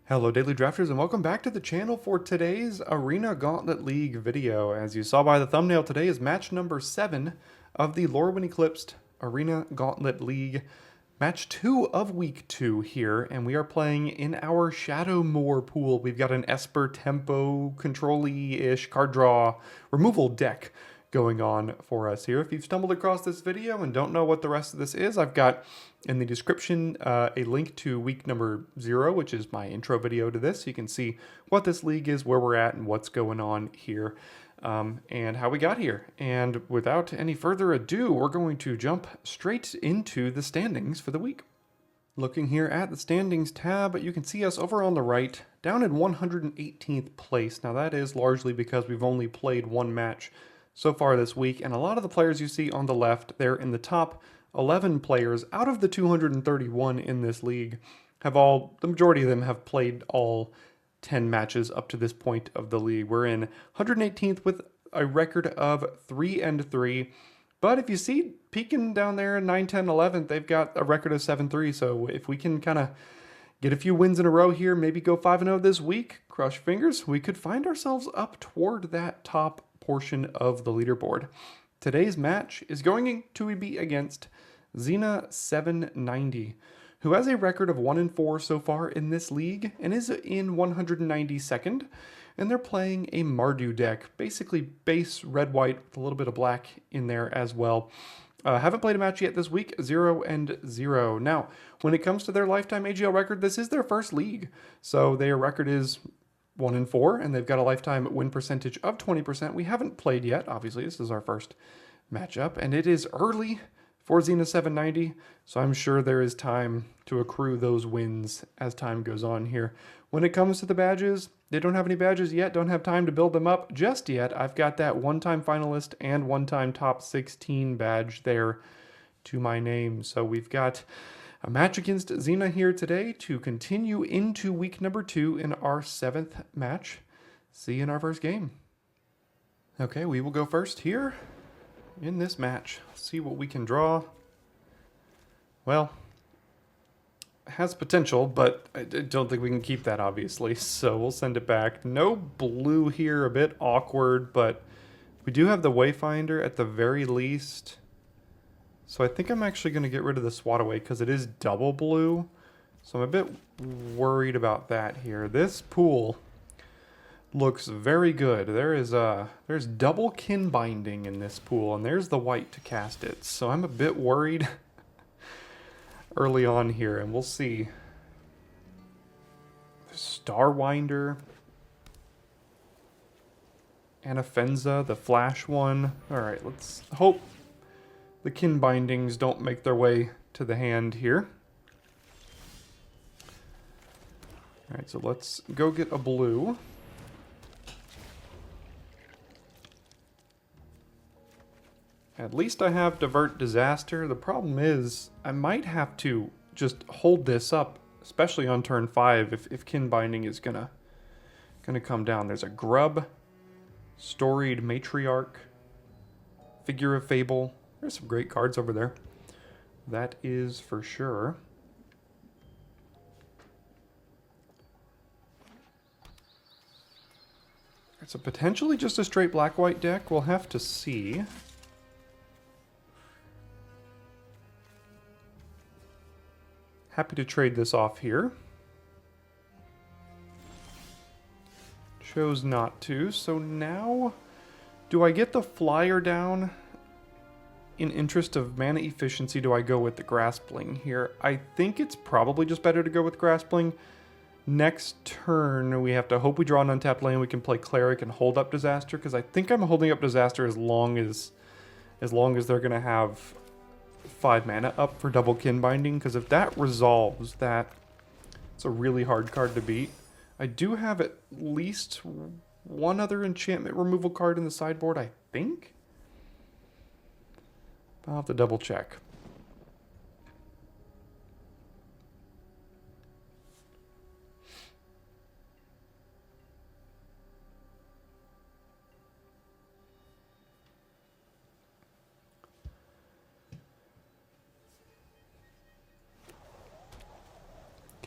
Hello Daily Drafters and welcome back to the channel for today's Arena Gauntlet League video. As you saw by the thumbnail, today is match number 7 of the Lorwyn Eclipsed Arena Gauntlet League. Match 2 of week 2 here, and we are playing in our Shadowmoor pool. We've got an Esper Tempo, Control-y-ish card draw removal deck going on for us here. If you've stumbled across this video and don't know what the rest of this is, I've got in the description a link to week number 0, which is my intro video to this. So you can see what this league is, where we're at, and what's going on here, and how we got here. And without any further ado, we're going to jump straight into the standings for the week. Looking here at the standings tab, you can see us over on the right, down in 118th place. Now that is largely because we've only played one match so far this week, and a lot of the players you see on the left, they're in the top 11 players out of the 231 in this league the majority of them have played all 10 matches up to this point of the league. We're in 118th with a record of 3-3. But if you see peeking down there in 9, 10, 11, they've got a record of 7-3. So if we can kind of get a few wins in a row here, maybe go 5-0 this week, cross your fingers, we could find ourselves up toward that top portion of the leaderboard. Today's match is going to be against Zena790, who has a record of 1-4 so far in this league and is in 192nd. And they're playing a Mardu deck, basically base red-white with a little bit of black in there as well. Haven't played a match yet this week, 0-0. Now, when it comes to their lifetime AGL record, this is their first league. So their record is 1-4, and they've got a lifetime win percentage of 20%. We haven't played yet, obviously. This is our first matchup, and it is early for Zena790, so I'm sure there is time to accrue those wins as time goes on here. When it comes to the badges, they don't have any badges yet, don't have time to build them up just yet. I've got that one-time finalist and one-time top 16 badge there to my name. So we've got a match against Zena here today to continue into week number 2 in our 7th match. See you in our first game. Okay, we will go first here in this match. See what we can draw. Well, has potential, but I don't think we can keep that, obviously, so we'll send it back. No blue here, a bit awkward, but we do have the Wayfinder at the very least. So I think I'm actually going to get rid of the Swat Away because it is double blue. So I'm a bit worried about that here. This pool looks very good. There's double kin binding in this pool, and there's the white to cast it. So I'm a bit worried early on here, and we'll see. Starwinder, Anafenza, the flash one. All right, let's hope the kin bindings don't make their way to the hand here. All right, so let's go get a blue. At least I have Divert Disaster. The problem is I might have to just hold this up, especially on turn 5 if kin binding is gonna come down. There's a Grub, Storied Matriarch, Figure of Fable. There's some great cards over there. That is for sure. It's a potentially just a straight black-white deck. We'll have to see. Happy to trade this off here. Chose not to. So now, do I get the flyer down? In interest of mana efficiency, do I go with the Graspling here? I think it's probably just better to go with Graspling. Next turn, we have to hope we draw an untapped lane. We can play Cleric and hold up Disaster, because I think I'm holding up Disaster as long as they're going to have 5 mana up for double kin binding, because if that resolves, it's a really hard card to beat. I do have at least one other enchantment removal card in the sideboard, I think. I'll have to double check.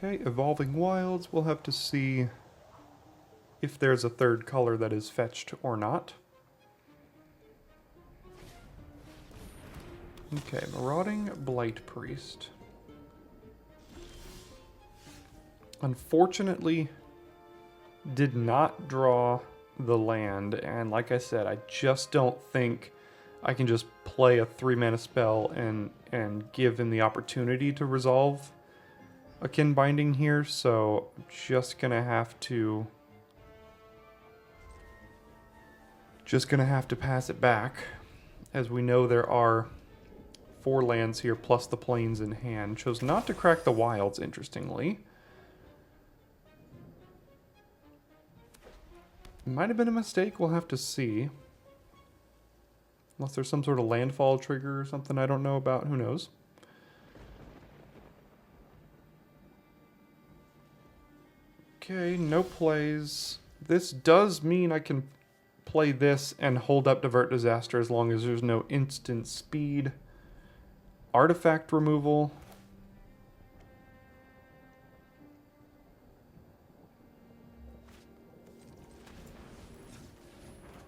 Okay, Evolving Wilds. We'll have to see if there's a third color that is fetched or not. Okay, Marauding Blight Priest. Unfortunately, did not draw the land, and like I said, I just don't think I can just play a 3-mana spell and give him the opportunity to resolve a Kin Binding here, so I'm just gonna have to pass it back. As we know, there are 4 lands here plus the plains in hand. Chose not to crack the wilds, interestingly. Might have been a mistake, we'll have to see. Unless there's some sort of landfall trigger or something I don't know about, who knows. Okay, no plays. This does mean I can play this and hold up Divert Disaster as long as there's no instant speed. Artifact removal.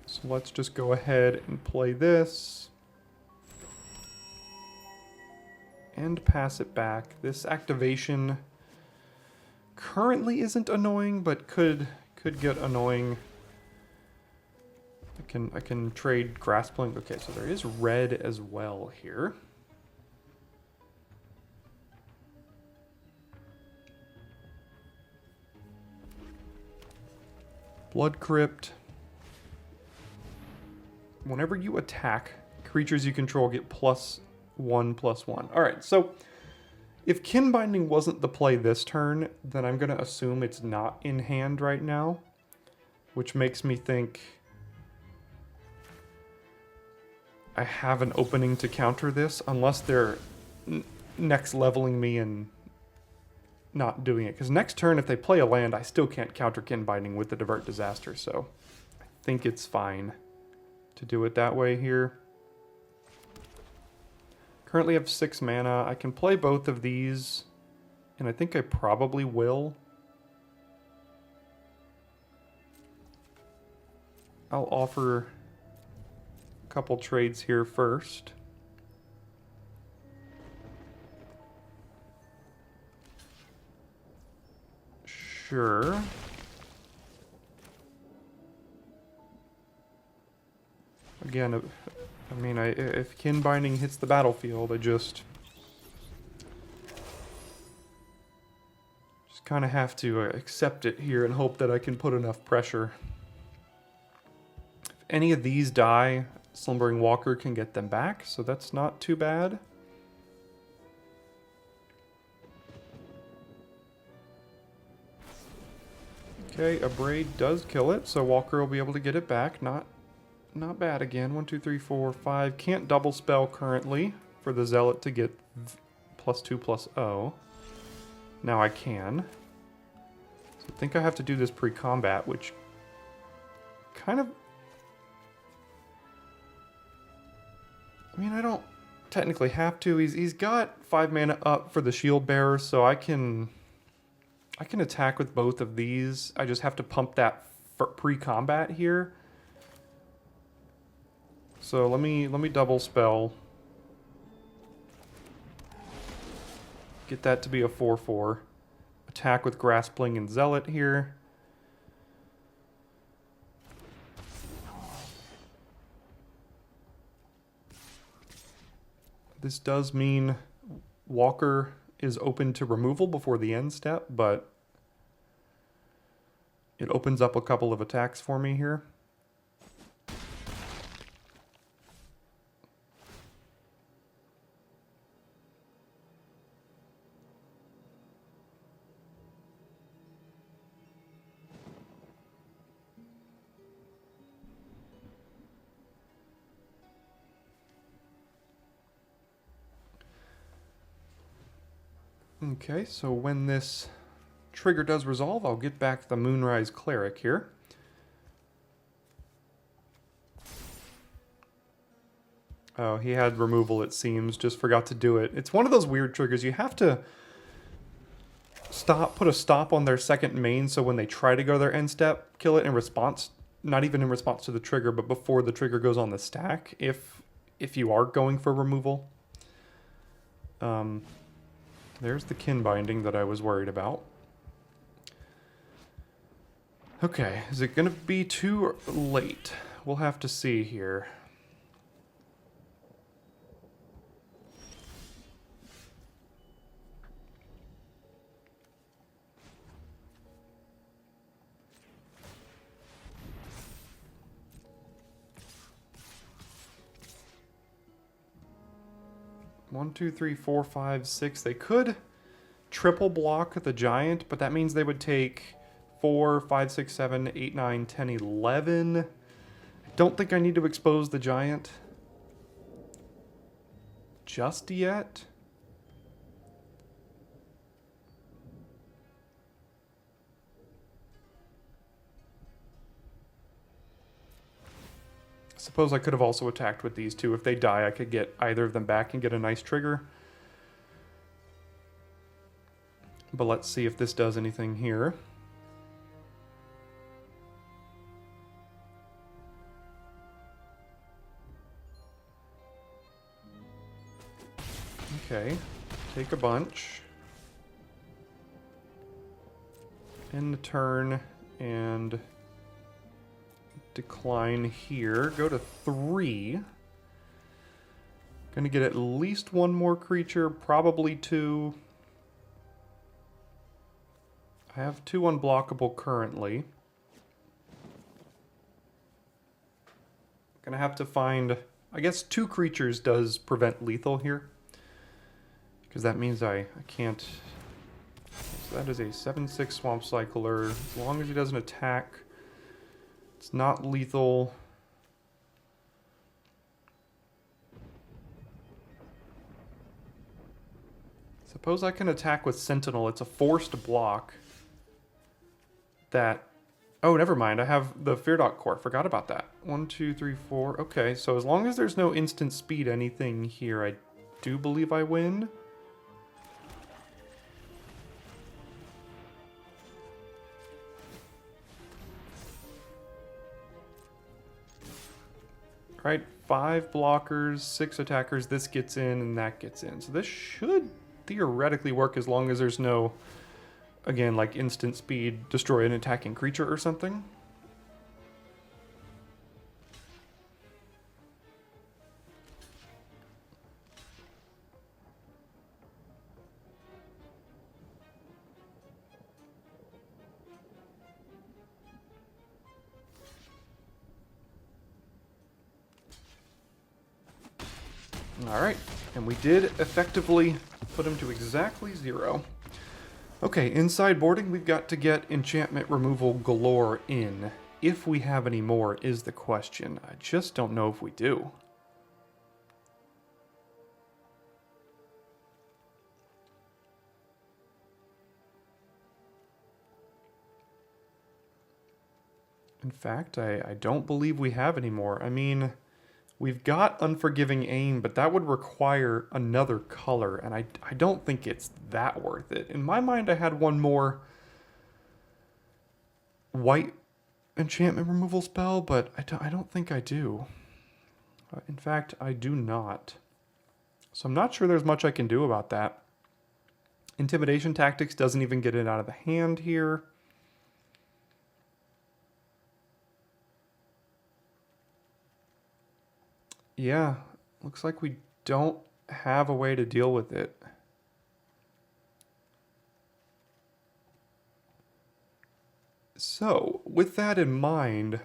So let's just go ahead and play this. And pass it back. This activation currently isn't annoying, but could get annoying. I can trade Graspling. Okay, so there is red as well here. Blood Crypt. Whenever you attack, creatures you control get +1/+1. Alright, so if Kin Binding wasn't the play this turn, then I'm going to assume it's not in hand right now, which makes me think I have an opening to counter this, unless they're next leveling me and not doing it. Because next turn, if they play a land, I still can't counter Kin Binding with the Divert Disaster, so I think it's fine to do it that way here. Currently have 6 mana. I can play both of these, and I think I probably will. I'll offer a couple trades here first. Sure. Again, I mean, if Kin Binding hits the battlefield, I just kind of have to accept it here and hope that I can put enough pressure. If any of these die, Slumbering Walker can get them back, so that's not too bad. Okay, a Braid does kill it, so Walker will be able to get it back. Not bad again. 1, 2, 3, 4, 5. Can't double spell currently for the Zealot to get +2/+0. Now I can. So I think I have to do this pre-combat, which kind of... I mean, I don't technically have to. He's got 5 mana up for the Shield Bearer, so I can attack with both of these. I just have to pump that pre-combat here. So let me double spell. Get that to be a 4/4. Attack with Graspling and Zealot here. This does mean Walker is open to removal before the end step, but it opens up a couple of attacks for me here. Okay, so when this trigger does resolve, I'll get back the Moonrise Cleric here. Oh, he had removal, it seems. Just forgot to do it. It's one of those weird triggers. You have to put a stop on their second main, so when they try to go to their end step, kill it in response, not even in response to the trigger, but before the trigger goes on the stack, if you are going for removal. There's the kin binding that I was worried about. Okay, is it going to be too late? We'll have to see here. One, two, three, four, five, six. They could triple block the giant, but that means they would take 4, 5, 6, 7, 8, 9, 10, 11. I don't think I need to expose the giant just yet. I suppose I could have also attacked with these two. If they die, I could get either of them back and get a nice trigger. But let's see if this does anything here. Okay, take a bunch. End the turn and decline here. Go to 3. Gonna get at least one more creature, probably 2. I have 2 unblockable currently. Gonna have to find, I guess 2 creatures does prevent lethal here. Because that means I can't. So that is a 7/6 Swamp Cycler. As long as he doesn't attack, it's not lethal. Suppose I can attack with Sentinel. It's a forced block. That. Oh, never mind. I have the Fear-Dot Core. Forgot about that. 1, 2, 3, 4. Okay, so as long as there's no instant speed anything here, I do believe I win. Right, 5 blockers, 6 attackers, this gets in and that gets in. So this should theoretically work as long as there's no, again, like instant speed, destroy an attacking creature or something. Alright, and we did effectively put him to exactly 0. Okay, in sideboarding, we've got to get enchantment removal galore in. If we have any more is the question. I just don't know if we do. In fact, I don't believe we have any more. I mean, we've got Unforgiving Aim, but that would require another color, and I don't think it's that worth it. In my mind, I had one more white enchantment removal spell, but I don't think I do. In fact, I do not. So I'm not sure there's much I can do about that. Intimidation Tactics doesn't even get it out of the hand here. Yeah, looks like we don't have a way to deal with it. So, with that in mind,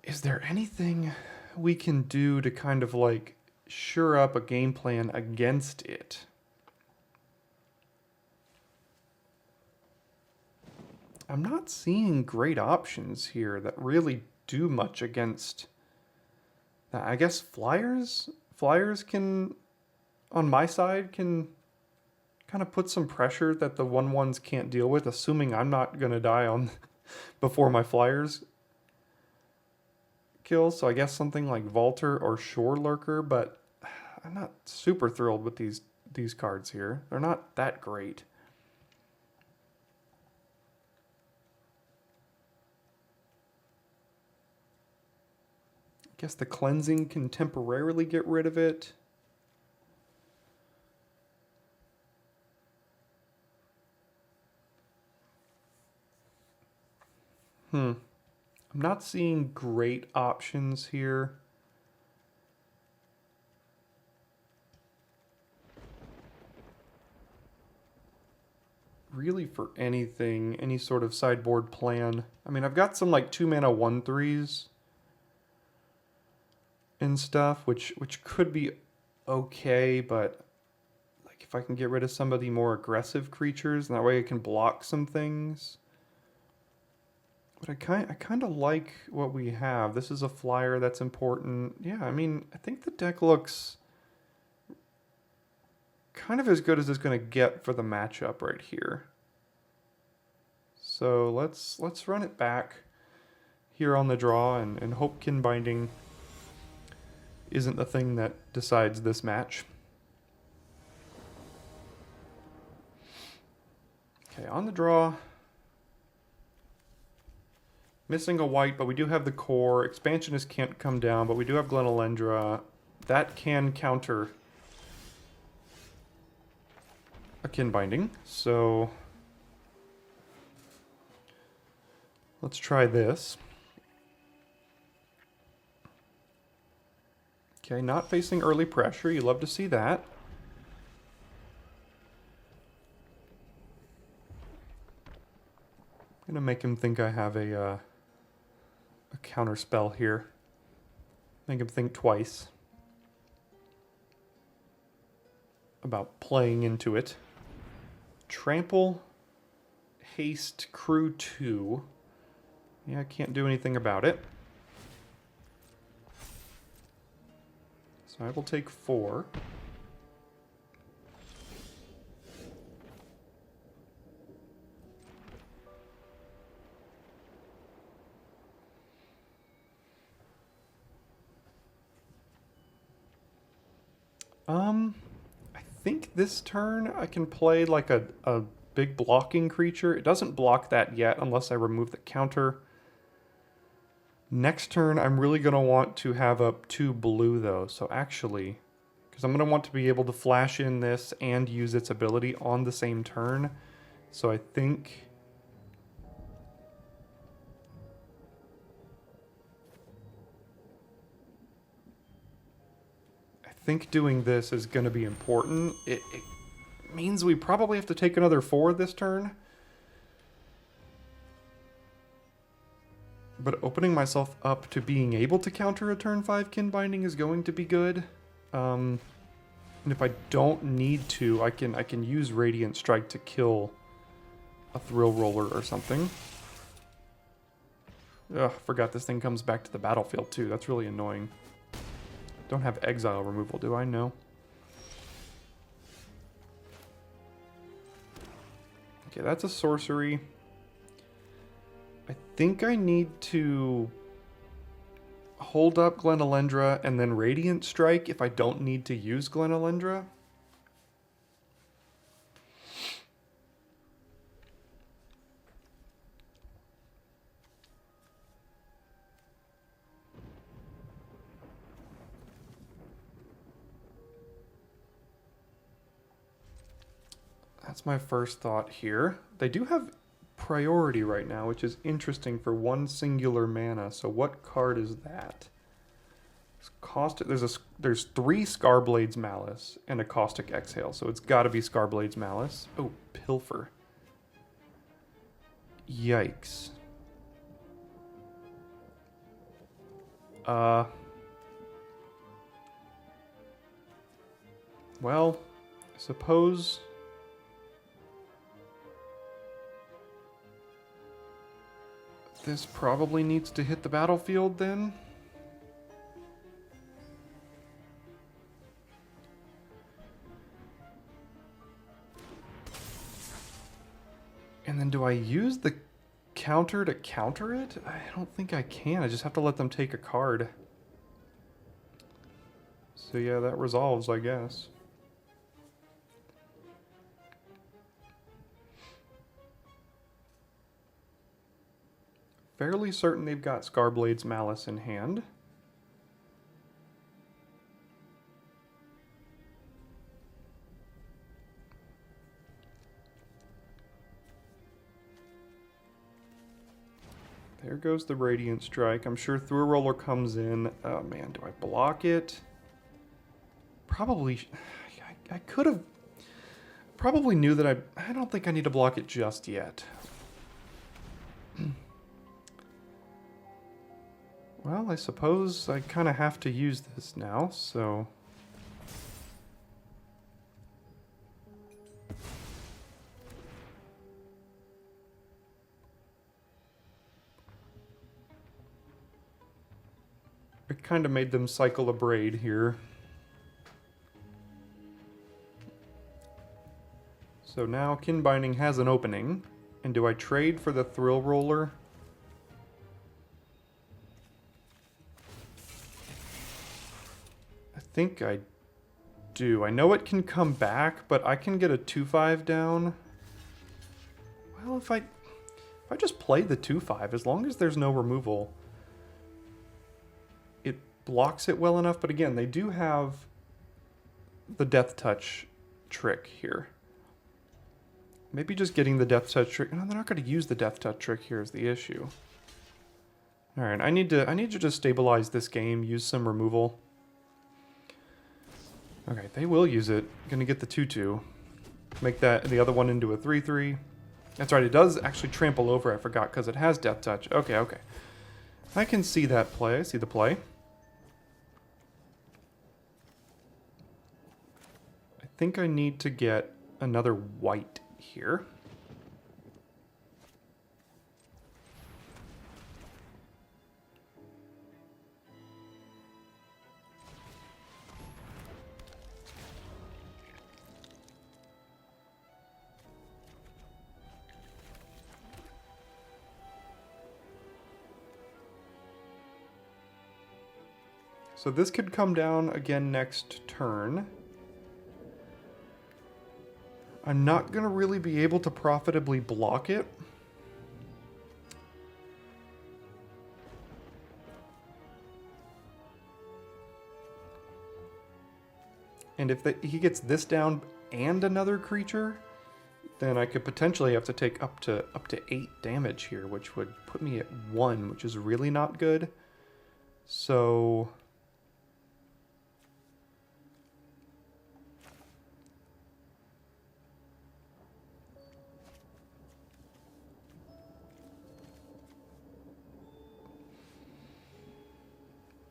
is there anything we can do to kind of like shore up a game plan against it? I'm not seeing great options here that really do much against that. I guess flyers can, on my side, can kind of put some pressure that the 1/1s can't deal with, assuming I'm not going to die on before my flyers kill. So I guess something like Vaulter or Shore Lurker, but I'm not super thrilled with these cards here. They're not that great. I guess the cleansing can temporarily get rid of it. I'm not seeing great options here. Really for anything, any sort of sideboard plan. I mean, I've got some like 2-mana 1/3s and stuff, which could be okay, but like if I can get rid of some of the more aggressive creatures, and that way I can block some things. But I kind of like what we have. This is a flyer that's important. Yeah, I mean, I think the deck looks kind of as good as it's going to get for the matchup right here. So let's run it back here on the draw and hope Kin Binding isn't the thing that decides this match. Okay, on the draw. Missing a white, but we do have the core. Expansionist can't come down, but we do have Glenalendra. That can counter a Kin Binding. So let's try this. Okay, not facing early pressure. You love to see that. I'm gonna make him think I have a counter spell here. Make him think twice about playing into it. Trample, haste, crew 2. Yeah, I can't do anything about it. So I will take 4. I think this turn I can play like a big blocking creature. It doesn't block that yet unless I remove the counter. Next turn, I'm really going to want to have up 2 blue though. So actually, because I'm going to want to be able to flash in this and use its ability on the same turn. So I think doing this is going to be important. It means we probably have to take another 4 this turn. But opening myself up to being able to counter a turn 5 Kin Binding is going to be good. And if I don't need to, I can use Radiant Strike to kill a Thrill Roller or something. Ugh, forgot this thing comes back to the battlefield too. That's really annoying. Don't have exile removal, do I? No. Okay, that's a sorcery. I think I need to hold up Glenalendra and then Radiant Strike if I don't need to use Glenalendra. That's my first thought here. They do have priority right now, which is interesting for 1 singular mana. So what card is that? There's 3 Scarblade's Malice and a Caustic Exhale, so it's got to be Scarblade's Malice. Oh, Pilfer. Yikes. Well, I suppose this probably needs to hit the battlefield then. And then do I use the counter to counter it? I don't think I can. I just have to let them take a card. So yeah, that resolves, I guess. Fairly certain they've got Scarblade's Malice in hand. There goes the Radiant Strike. I'm sure Through Roller comes in. Oh man, do I block it? Probably. I could have. Probably knew that I don't think I need to block it just yet. Well, I suppose I kind of have to use this now, so... I kind of made them cycle a Braid here. So now Kin Binding has an opening. And do I trade for the Thrill Roller? I think I do. I know it can come back, but I can get a 2/5 down. Well, if I just play the 2/5, as long as there's no removal, it blocks it well enough. But again, they do have the Death Touch trick here. Maybe just getting the Death Touch trick. No, they're not going to use the Death Touch trick here is the issue. All right, I need to just stabilize this game, use some removal. Okay, they will use it. Gonna get the 2/2. Make that the other one into a 3/3. That's right, it does actually trample over, I forgot, because it has Death Touch. Okay, okay. I can see that play. I see the play. I think I need to get another white here. So this could come down again next turn. I'm not going to really be able to profitably block it. And if he gets this down and another creature, then I could potentially have to take up to 8 damage here, which would put me at 1, which is really not good. So...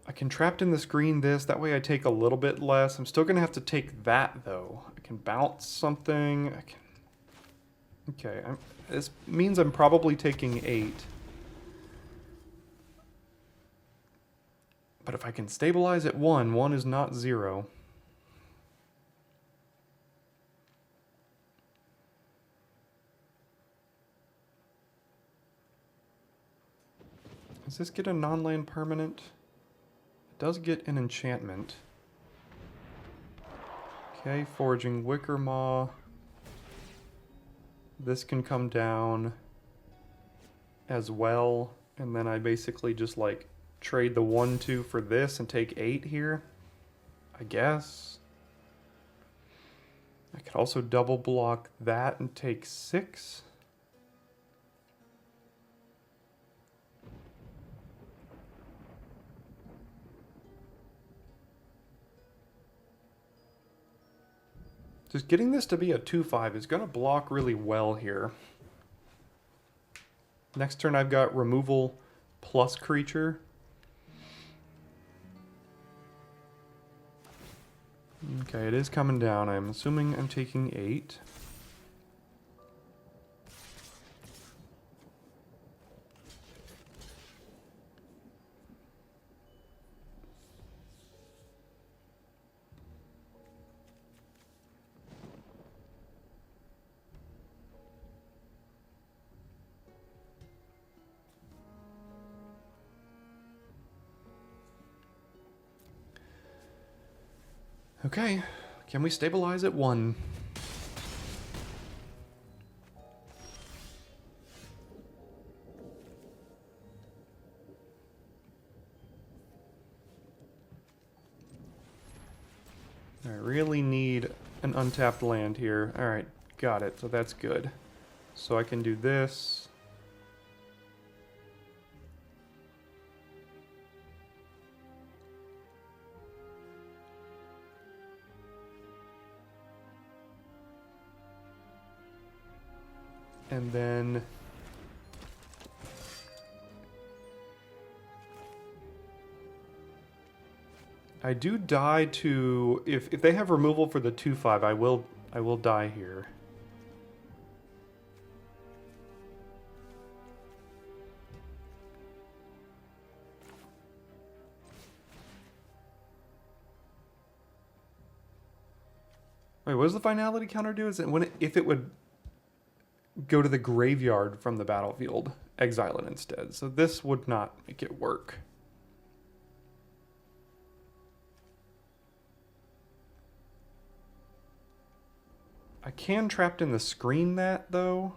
I can Trapped in the Screen this, that way I take a little bit less. I'm still going to have to take that, though. I can bounce something. I can... Okay, this means I'm probably taking 8. But if I can stabilize at 1, 1 is not 0. Does this get a non-land permanent? Does get an enchantment. Okay, Foraging Wickermaw. This can come down as well, and then I basically just like trade the 1/2 for this and take 8 here, I guess. I could also double block that and take 6. Just getting this to be a 2/5 is going to block really well here. Next turn I've got removal plus creature. Okay, it is coming down. I'm assuming I'm taking 8. Okay, can we stabilize at 1? I really need an untapped land here. Alright, got it, so that's good. So I can do this. And then I do die to, if they have removal for the 2/5, I will die here. Wait, what does the finality counter do? Is it when if it would go to the graveyard from the battlefield, exile it instead. So this would not make it work. I can Trapped in the Screen that though,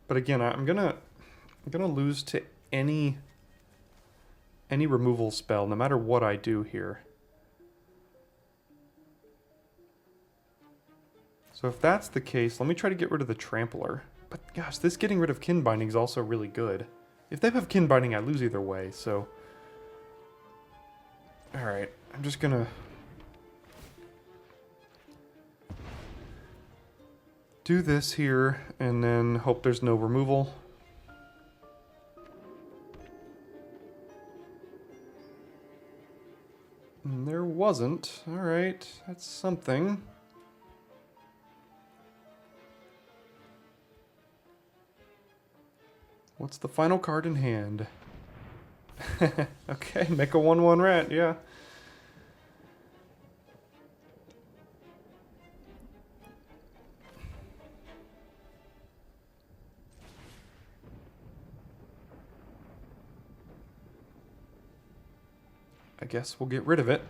but again, I'm gonna lose to any removal spell, no matter what I do here. So if that's the case, let me try to get rid of the Trampler. But gosh, this getting rid of Kin Binding is also really good. If they have Kin Binding, I lose either way, so... Alright, I'm just gonna... do this here, and then hope there's no removal. And there wasn't. Alright, that's something. What's the final card in hand? Okay, make a 1/1 rat, yeah. I guess we'll get rid of it.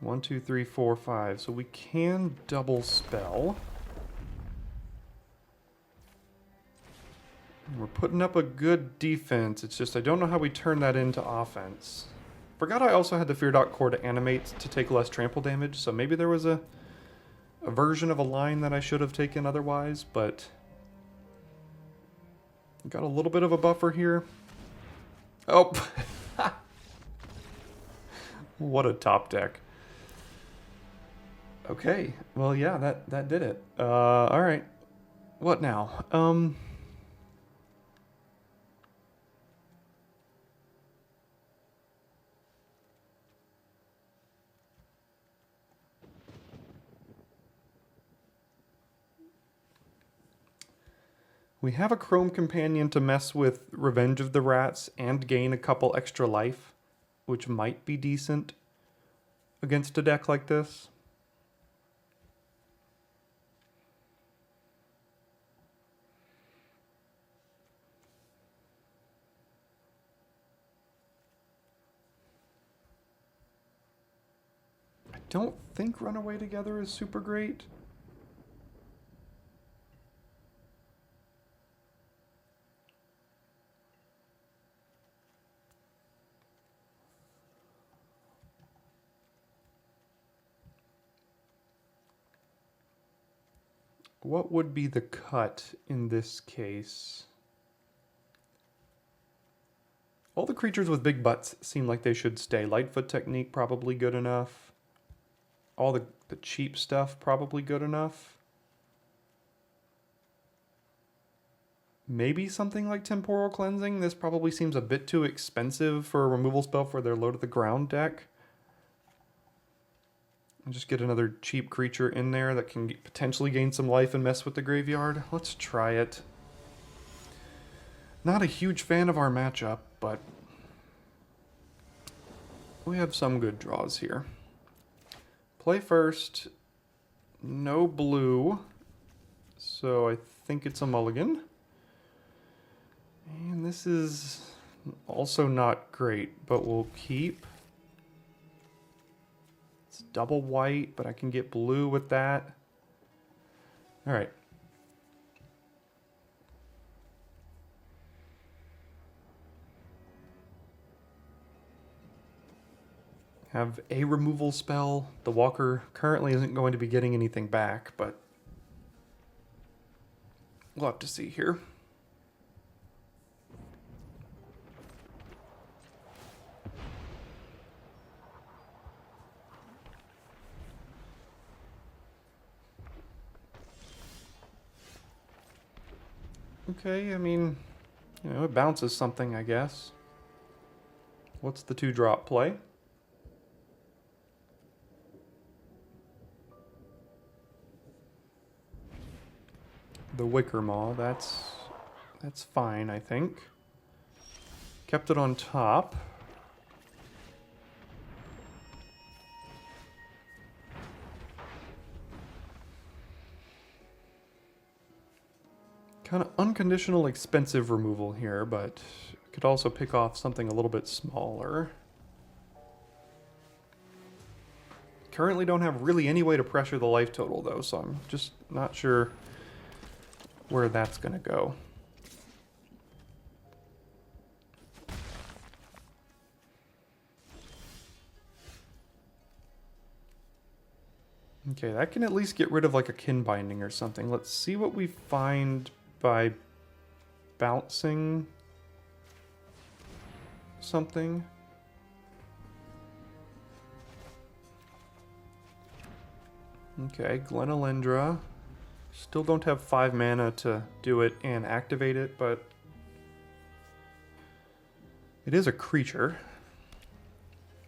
1, 2, 3, 4, 5. So we can double spell. We're putting up a good defense. It's just I don't know how we turn that into offense. Forgot I also had the Fear Dot Core to animate to take less trample damage, so maybe there was a version of a line that I should have taken otherwise, but... got a little bit of a buffer here. Oh! What a top deck. Okay, well yeah, that did it. Alright. What now? We have a Chrome Companion to mess with Revenge of the Rats and gain a couple extra life, which might be decent against a deck like this. I don't think Runaway Together is super great. What would be the cut in this case? All the creatures with big butts seem like they should stay. Lightfoot Technique, probably good enough. All the cheap stuff, probably good enough. Maybe something like Temporal Cleansing. This probably seems a bit too expensive for a removal spell for their Low to the Ground deck. And just get another cheap creature in there that can potentially gain some life and mess with the graveyard. Let's try it. Not a huge fan of our matchup, but we have some good draws here. Play first. No blue. So I think it's a mulligan. And this is Also not great, but we'll keep. It's double white, but I can get blue with that. All right. Have a removal spell. The walker currently isn't going to be getting anything back, but we'll have to see here. Okay, I mean, you know, it bounces something, I guess. What's the 2-drop play? The Wickermaw, that's fine, I think. Kept it on top. Kind of unconditional expensive removal here, but could also pick off something a little bit smaller. Currently don't have really any way to pressure the life total though, so I'm just not sure where that's gonna go. Okay, that can at least get rid of like a kin binding or something. Let's see what we find by bouncing something. Okay, Glenalendra. Still don't have 5 mana to do it and activate it, but it is a creature.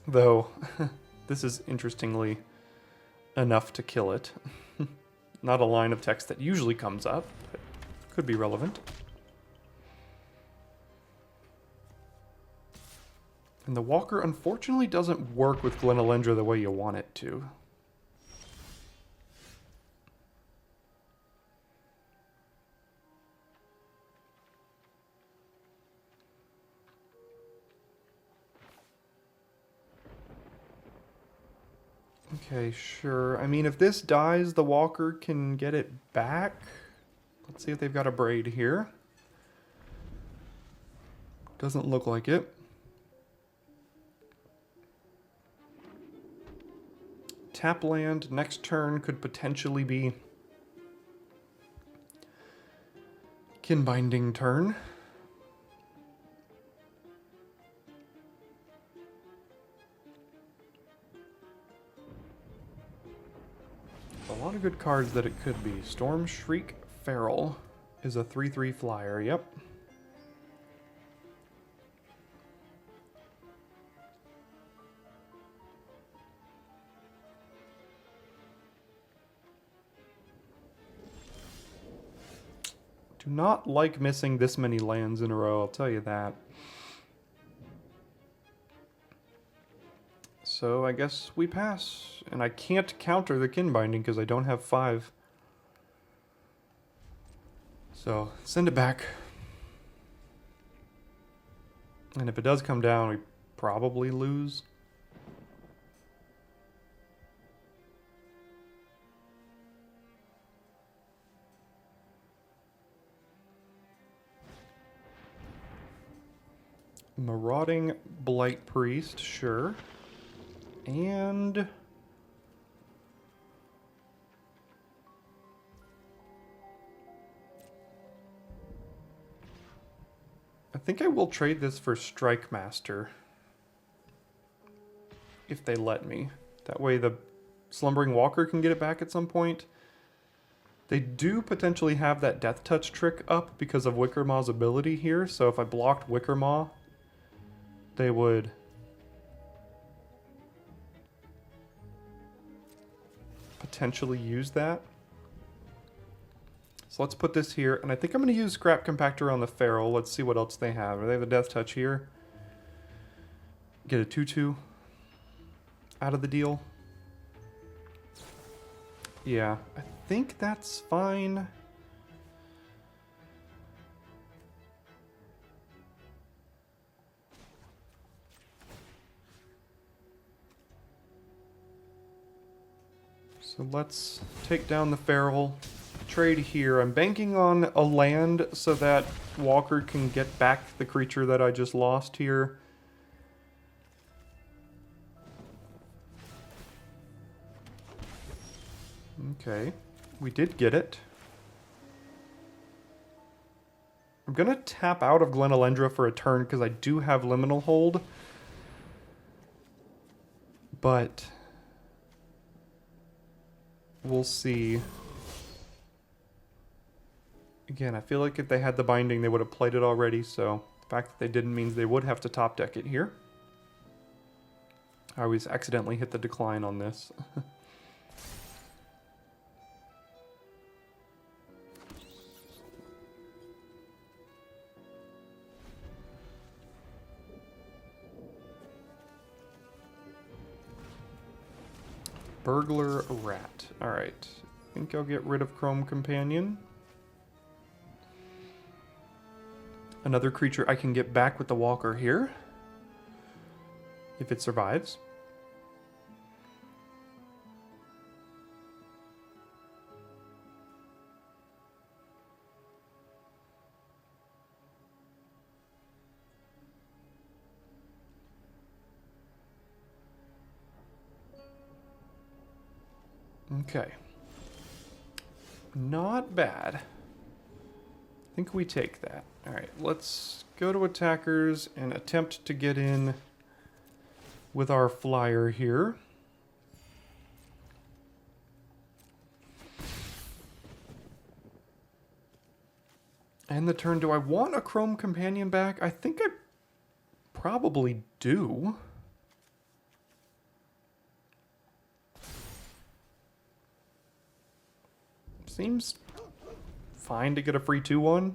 Though, this is interestingly enough to kill it. Not a line of text that usually comes up, but could be relevant. And the walker unfortunately doesn't work with Glenalendra the way you want it to. Okay, sure. I mean, if this dies, the walker can get it back. Let's see if they've got a braid here. Doesn't look like it. Tap land, next turn could potentially be kin binding turn. A lot of good cards that it could be. Storm Shriek Feral is a 3/3 flyer, yep. Do not like missing this many lands in a row, I'll tell you that. So I guess we pass. And I can't counter the kin binding because I don't have 5. So send it back. And if it does come down, we probably lose. Marauding Blight Priest, sure. And I think I will trade this for Strike Master. If they let me. That way the Slumbering Walker can get it back at some point. They do potentially have that Death Touch trick up because of Wickermaw's ability here. So if I blocked Wickermaw, they would potentially use that. So let's put this here, and I think I'm going to use Scrap Compactor on the Feral. Let's see what else they have. They have a Death Touch here. Get a 2/2 out of the deal. Yeah, I think that's fine. So let's take down the feral. Trade here. I'm banking on a land so that Walker can get back the creature that I just lost here. Okay, we did get it. I'm going to tap out of Glenalendra for a turn because I do have Liminal Hold. But we'll see. Again, I feel like if they had the binding, they would have played it already, so the fact that they didn't means they would have to top deck it here. I always accidentally hit the decline on this. Burglar Rat. Alright. I think I'll get rid of Chrome Companion. Another creature I can get back with the Walker here. If it survives. Okay. Not bad. I think we take that. Alright, let's go to attackers and attempt to get in with our flyer here. And the turn, do I want a Chrome Companion back? I think I probably do. Seems fine to get a free 2-1.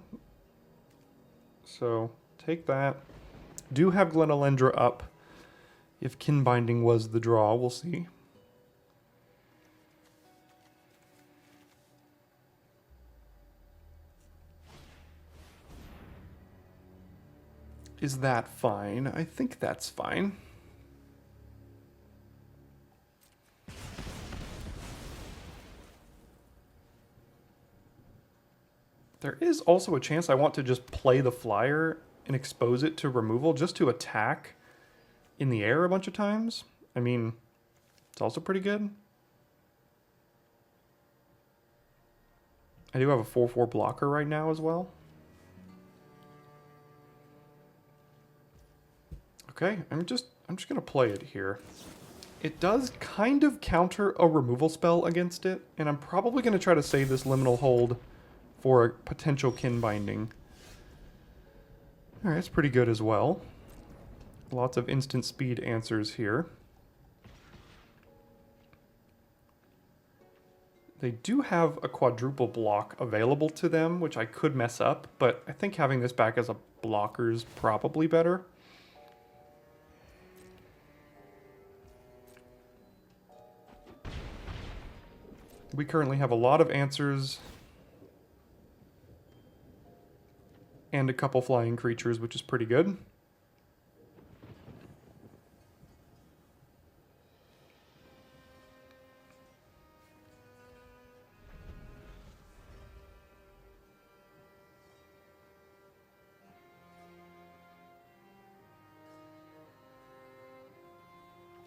So, take that. Do have Glenalendra up. If Kin Binding was the draw, we'll see. Is that fine? I think that's fine. There is also a chance I want to just play the flyer and expose it to removal just to attack in the air a bunch of times. I mean, it's also pretty good. I do have a 4/4 blocker right now as well. Okay, I'm just gonna play it here. It does kind of counter a removal spell against it, and I'm probably gonna try to save this Liminal Hold for a potential Kin Binding. Alright, that's pretty good as well. Lots of instant speed answers here. They do have a quadruple block available to them, which I could mess up, but I think having this back as a blocker is probably better. We currently have a lot of answers and a couple flying creatures, which is pretty good.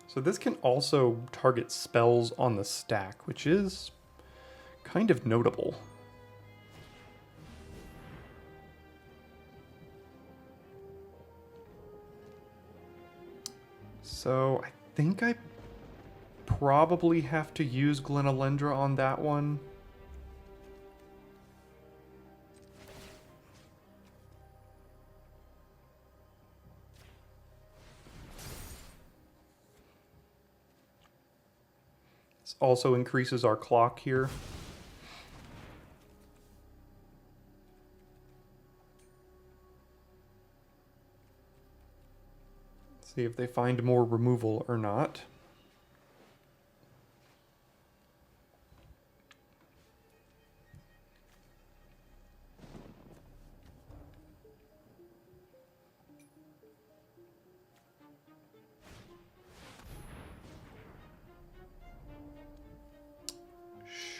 So this can also target spells on the stack, which is kind of notable. So I think I probably have to use Glenalendra on that one. This also increases our clock here. See if they find more removal or not.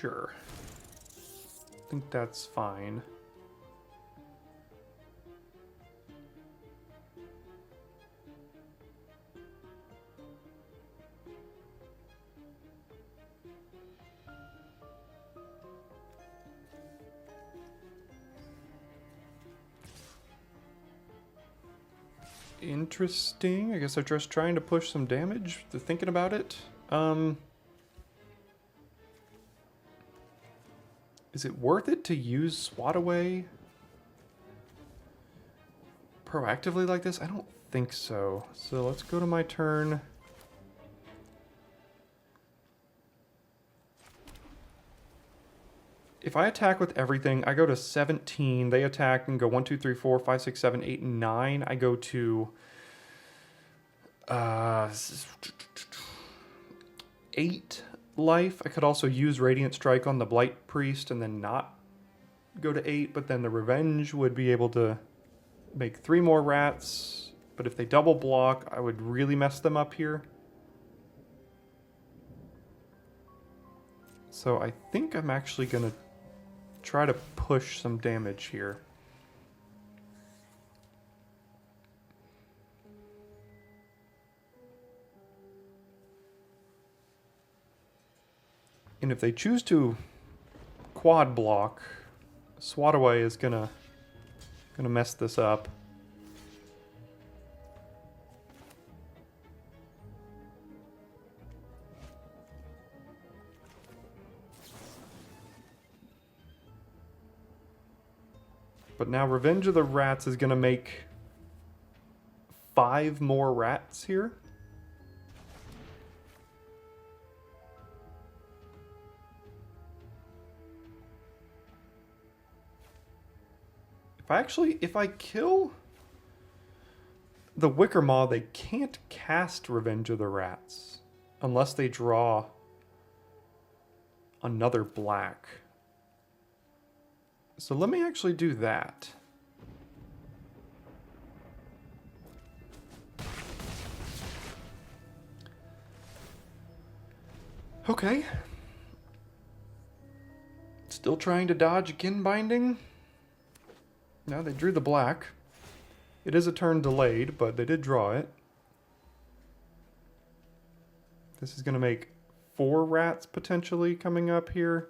Sure. I think that's fine. Interesting. I guess they're just trying to push some damage. They're thinking about it. Is it worth it to use Swat Away proactively like this? I don't think so. So let's go to my turn. If I attack with everything, I go to 17. They attack and go 1, 2, 3, 4, 5, 6, 7, 8, and 9. I go to 8 life. I could also use Radiant Strike on the Blight Priest and then not go to 8, but then the Revenge would be able to make 3 more rats. But if they double block, I would really mess them up here. So I think I'm actually going to try to push some damage here. And if they choose to quad block, Swat Away is gonna mess this up. But now Revenge of the Rats is going to make 5 more rats here. If I kill the Wicker Maw, they can't cast Revenge of the Rats unless they draw another black. So let me actually do that. Okay. Still trying to dodge Kin Binding. Now they drew the black. It is a turn delayed, but they did draw it. This is going to make 4 rats potentially coming up here.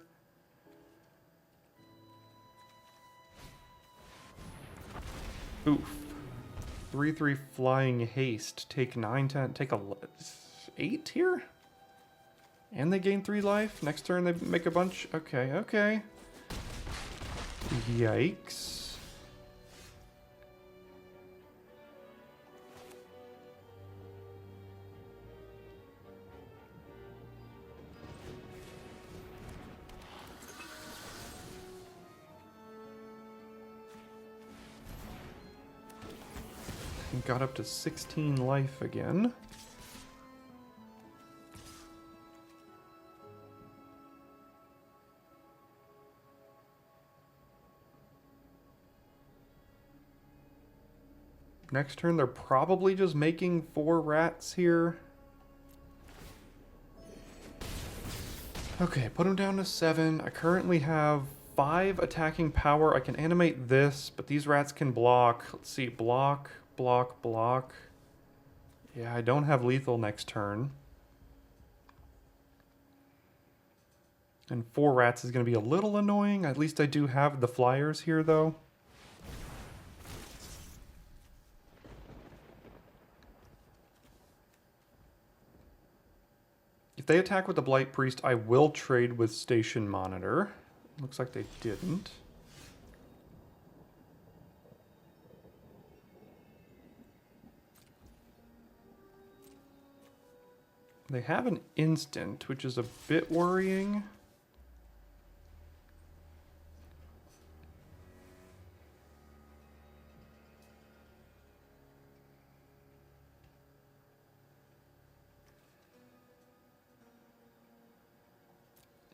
Oof. 3/3 Flying Haste. Take 9, 10, take 8 here? And they gain 3 life. Next turn they make a bunch. Okay, okay. Yikes. Got up to 16 life again. Next turn, they're probably just making 4 rats here. Okay, put them down to 7. I currently have 5 attacking power. I can animate this, but these rats can block. Let's see, block, block, block. Yeah, I don't have lethal next turn. And 4 rats is going to be a little annoying. At least I do have the flyers here, though. If they attack with the Blight Priest, I will trade with Station Monitor. Looks like they didn't. They have an instant, which is a bit worrying.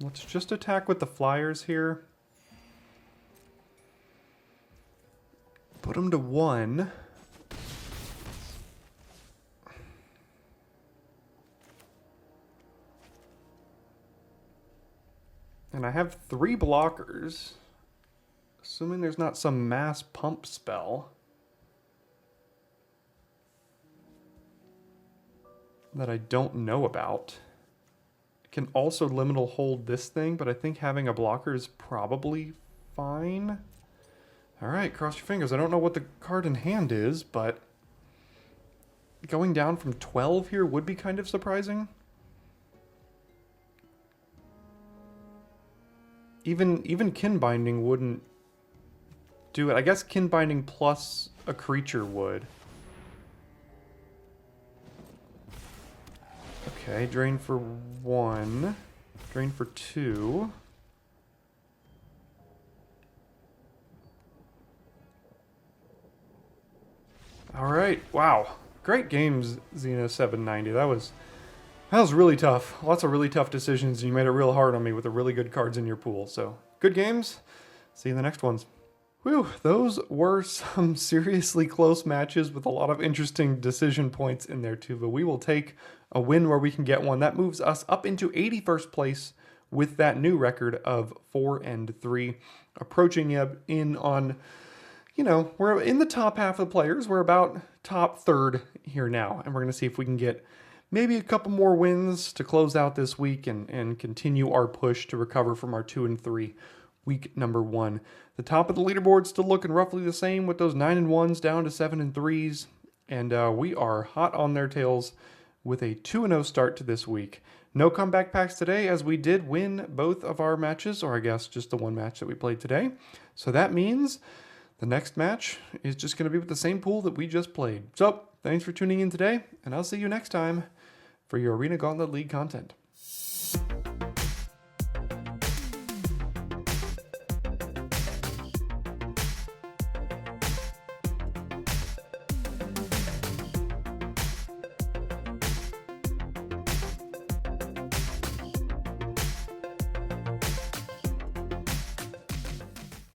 Let's just attack with the flyers here. Put them to 1. And I have 3 blockers. Assuming there's not some mass pump spell that I don't know about. I can also liminal hold this thing, but I think having a blocker is probably fine. Alright, cross your fingers. I don't know what the card in hand is, but going down from 12 here would be kind of surprising. Even kin binding wouldn't do it. I guess kin binding plus a creature would. Okay, drain for 1. Drain for 2. Alright, wow. Great games, Zena790. That was really tough. Lots of really tough decisions, and you made it real hard on me with the really good cards in your pool. So, good games. See you in the next ones. Whew, those were some seriously close matches with a lot of interesting decision points in there too, but we will take a win where we can get one. That moves us up into 81st place with that new record of 4-3, approaching in on, you know, we're in the top half of the players. We're about top third here now, and we're going to see if we can get maybe a couple more wins to close out this week and continue our push to recover from our 2-3 week number 1. The top of the leaderboard still looking roughly the same with those 9-1s down to 7-3s, and we are hot on their tails with a 2-0 start to this week. No comeback packs today, as we did win both of our matches, or I guess just the one match that we played today. So that means the next match is just going to be with the same pool that we just played. So, thanks for tuning in today, and I'll see you next time for your Arena Gauntlet League content.